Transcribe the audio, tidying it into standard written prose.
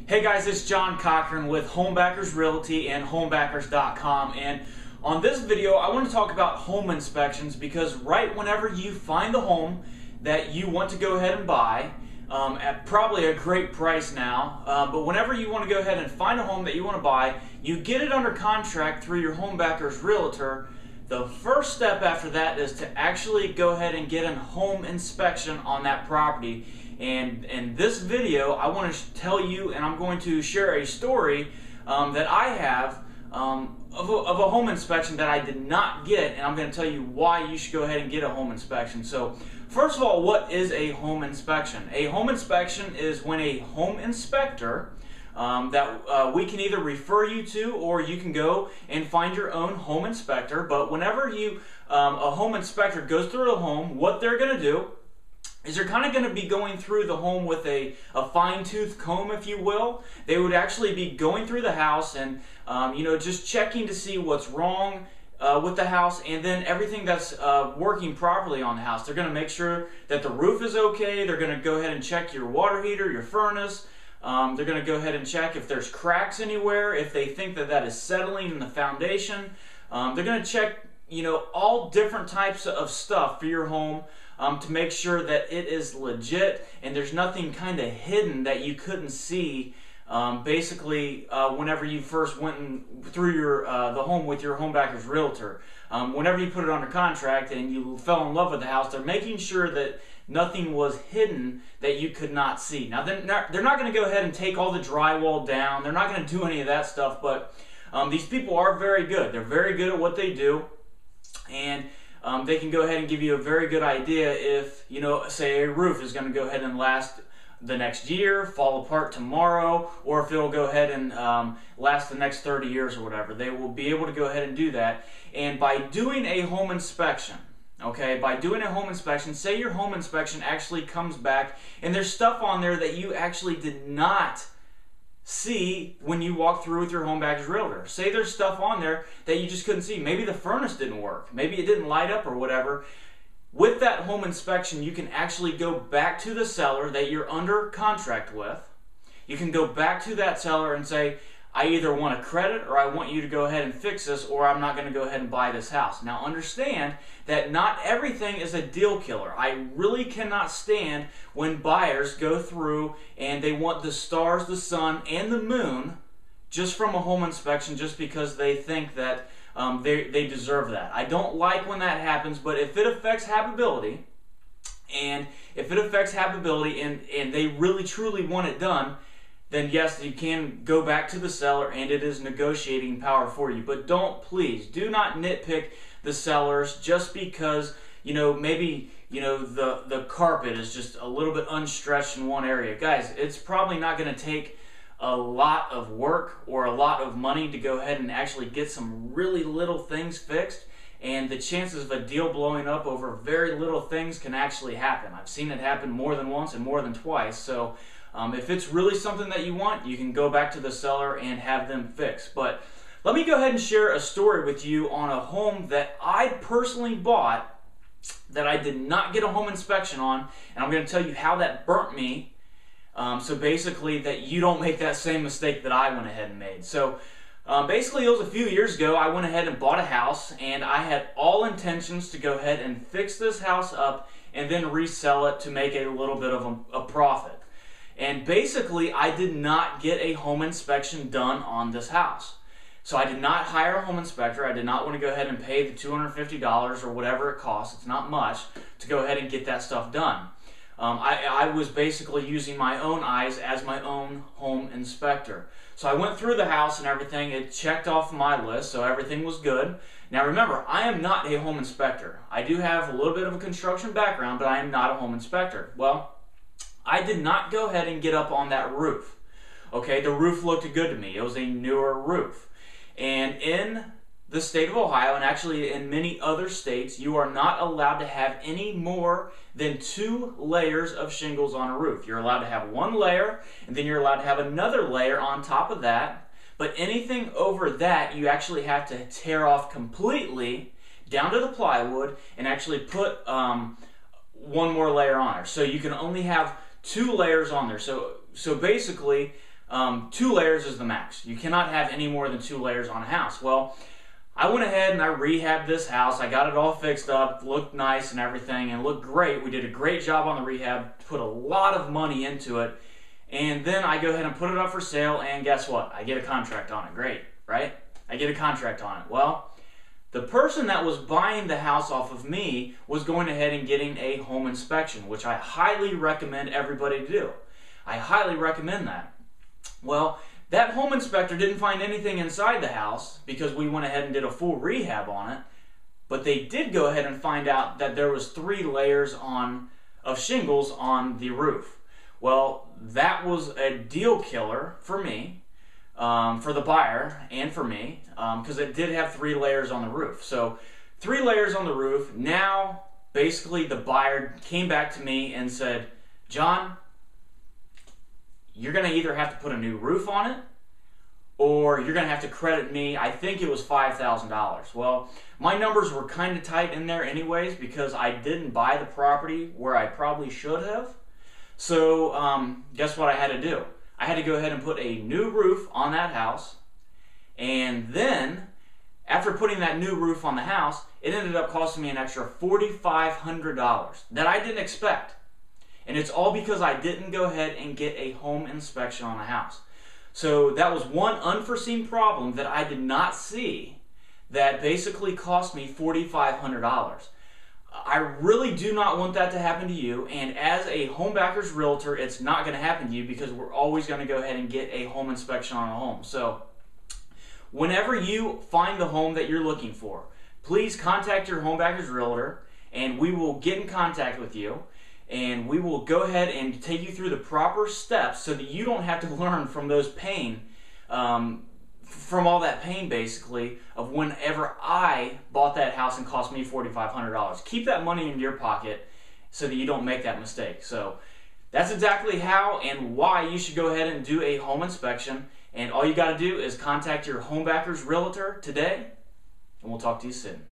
Hey guys, it's John Cochran with Homebackers Realty and Homebackers.com, and on this video I want to talk about home inspections because right whenever you find the home that you want to go ahead and buy at probably a great price now, but whenever you want to go ahead and find a home that you want to buy, you get it under contract through your Homebackers Realtor. The first step after that is to actually go ahead and get a home inspection on that property. And in this video, I want to tell you, and I'm going to share a story that I have of a home inspection that I did not get, and I'm going to tell you why you should go ahead and get a home inspection. So, first of all, what is a home inspection? A home inspection is when a home inspector that we can either refer you to, or you can go and find your own home inspector. But whenever a home inspector goes through a home, what they're going to do is they're kind of going to be going through the home with a fine-tooth comb, if you will. They would actually be going through the house and just checking to see what's wrong with the house, and then everything that's working properly on the house. They're going to make sure that the roof is okay. They're going to go ahead and check your water heater, your furnace. They're going to go ahead and check if there's cracks anywhere, if they think that that is settling in the foundation. They're going to check, all different types of stuff for your home to make sure that it is legit and there's nothing kind of hidden that you couldn't see whenever you first went through the home with your Homebackers Realtor. Whenever you put it under contract and you fell in love with the house, they're making sure that nothing was hidden that you could not see. Now, they're not going to go ahead and take all the drywall down. They're not going to do any of that stuff, but these people are very good. They're very good at what they do, and they can go ahead and give you a very good idea if, say a roof is going to go ahead and last the next year, fall apart tomorrow, or if it'll go ahead and last the next 30 years or whatever. They will be able to go ahead and do that. And by doing a home inspection, say your home inspection actually comes back and there's stuff on there that you actually did not see when you walk through with your Homebackers Realtor. Say there's stuff on there that you just couldn't see. Maybe the furnace didn't work. Maybe it didn't light up or whatever. With that home inspection, you can actually go back to the seller that you're under contract with. You can go back to that seller and say, I either want a credit or I want you to go ahead and fix this, or I'm not going to go ahead and buy this house. Now understand that not everything is a deal killer. I really cannot stand when buyers go through and they want the stars, the sun, and the moon just from a home inspection just because they think that they deserve that. I don't like when that happens, but if it affects habitability, and they really truly want it done, then yes, you can go back to the seller and it is negotiating power for you. But please do not nitpick the sellers just because, maybe, the carpet is just a little bit unstretched in one area. Guys, it's probably not going to take a lot of work or a lot of money to go ahead and actually get some really little things fixed. And the chances of a deal blowing up over very little things can actually happen. I've seen it happen more than once and more than twice. So if it's really something that you want, you can go back to the seller and have them fix. But let me go ahead and share a story with you on a home that I personally bought that I did not get a home inspection on, and I'm going to tell you how that burnt me. So basically that you don't make that same mistake that I went ahead and made. So basically it was a few years ago. I went ahead and bought a house, and I had all intentions to go ahead and fix this house up and then resell it to make a little bit of a profit. And basically, I did not get a home inspection done on this house. So I did not hire a home inspector. I did not want to go ahead and pay the $250 or whatever it costs. It's not much to go ahead and get that stuff done. I was basically using my own eyes as my own home inspector. So I went through the house and everything. It checked off my list, so everything was good. Now remember, I am not a home inspector. I do have a little bit of a construction background, but I am not a home inspector. Well, I did not go ahead and get up on that roof. Okay, the roof looked good to me. It was a newer roof. And in the state of Ohio, and actually in many other states, you are not allowed to have any more than 2 layers of shingles on a roof. You're allowed to have 1 layer, and then you're allowed to have another layer on top of that. But anything over that, you actually have to tear off completely down to the plywood and actually put 1 more layer on it. So you can only have 2 layers on there. So basically, 2 layers is the max. You cannot have any more than 2 layers on a house. Well, I went ahead and I rehabbed this house. I got it all fixed up, looked nice and everything, and looked great. We did a great job on the rehab, put a lot of money into it, and then I go ahead and put it up for sale, and guess what? I get a contract on it. Great, right? I get a contract on it. Well, the person that was buying the house off of me was going ahead and getting a home inspection, which I highly recommend everybody to do. I highly recommend that. Well, that home inspector didn't find anything inside the house because we went ahead and did a full rehab on it, but they did go ahead and find out that there was 3 layers of shingles on the roof. Well, that was a deal killer for me, for the buyer and for me, because it did have 3 layers on the roof. So 3 layers on the roof. Now, basically, the buyer came back to me and said, John, you're going to either have to put a new roof on it, or you're going to have to credit me, I think it was $5,000. Well, my numbers were kind of tight in there anyways because I didn't buy the property where I probably should have. So guess what I had to do? I had to go ahead and put a new roof on that house, and then after putting that new roof on the house, it ended up costing me an extra $4,500 that I didn't expect. And it's all because I didn't go ahead and get a home inspection on the house. So that was one unforeseen problem that I did not see that basically cost me $4,500. I really do not want that to happen to you, and as a Homebackers Realtor, it's not going to happen to you because we're always going to go ahead and get a home inspection on a home. So whenever you find the home that you're looking for, please contact your Homebackers Realtor and we will get in contact with you. And we will go ahead and take you through the proper steps so that you don't have to learn from those pain, from all that pain basically, of whenever I bought that house and cost me $4,500. Keep that money in your pocket so that you don't make that mistake. So that's exactly how and why you should go ahead and do a home inspection. And all you got to do is contact your Homebackers Realtor today, and we'll talk to you soon.